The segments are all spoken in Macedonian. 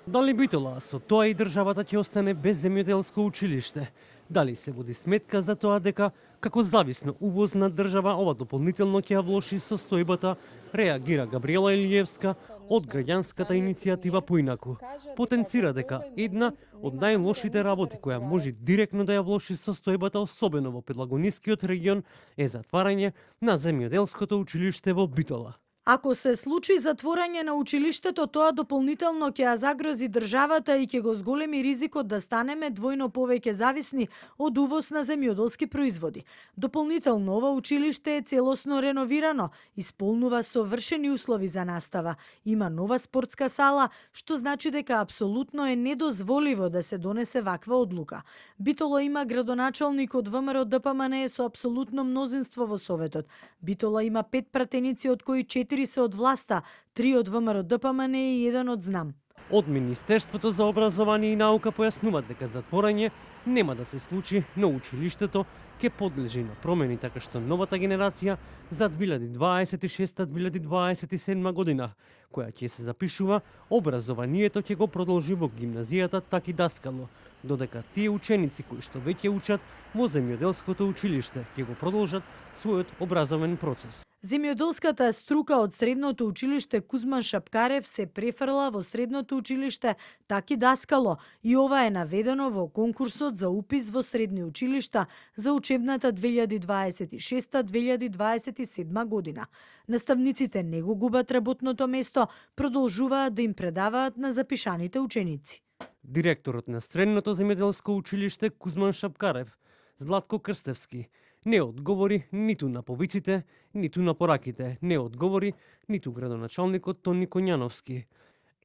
Дали Битола со тоа и државата ќе остане без земјоделско училиште? Дали се води сметка за тоа дека како зависно увозна држава ова дополнително ќе ја влоши состојбата, реагира Габриела Илиевска од граѓанската иницијатива Поинаку. Потенцира дека една од најлошите работи која може директно да ја влоши состојбата, особено во Пелагонискиот регион, е затварање на земјоделското училиште во Битола. Ако се случи затворање на училиштето, тоа дополнително ќе ја загрози државата и ќе го зголеми ризикот да станеме двојно повеќе зависни од увоз на земјоделски производи. Дополнително, ова училиште е целосно реновирано, исполнува совршени услови за настава, има нова спортска сала, што значи дека апсолутно е недозволиво да се донесе ваква одлука. Битола има градоначалник од ВМРО ДПМН со апсолутно мнозинство во Советот. Битола има 5 пратеници, од кои 4 се од власта, 3 од ВМРО ДПМН и 1 од ЗНАМ. Од Министерството за образование и наука појаснуваат дека затворање нема да се случи, но училиштето ќе подлежи на промени, така што новата генерација за 2026-2027 година, која ќе се запишува, образованието ќе го продолжи во гимназијата Таки Даскало, додека тие ученици кои што веќе учат во земјоделското училиште ќе го продолжат својот образовен процес. Земјоделската струка од средното училиште Кузман Шапкарев се префрла во средното училиште Таки Даскало и ова е наведено во конкурсот за упис во средни училишта за учебната 2026-2027 година. Наставниците не го губат работното место, продолжуваат да им предаваат на запишаните ученици. Директорот на средното земјоделско училиште Кузман Шапкарев, Златко Крстевски, не одговори ниту на повиците, ниту на пораките, не одговори ниту градоначалникот Тони Коњановски.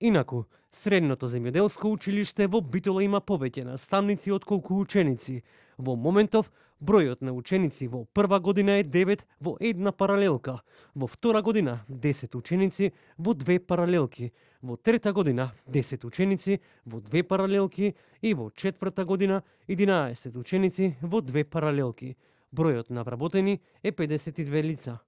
Инаку, средното земјоделско училиште во Битола има повеќе наставници отколку ученици. Во моментов, бројот на ученици во прва година е 9 во една паралелка, во втора година 10 ученици во 2 паралелки, во трета година 10 ученици во 2 паралелки и во четврта година 11 ученици во 2 паралелки. Бројот на вработени е 52 лица.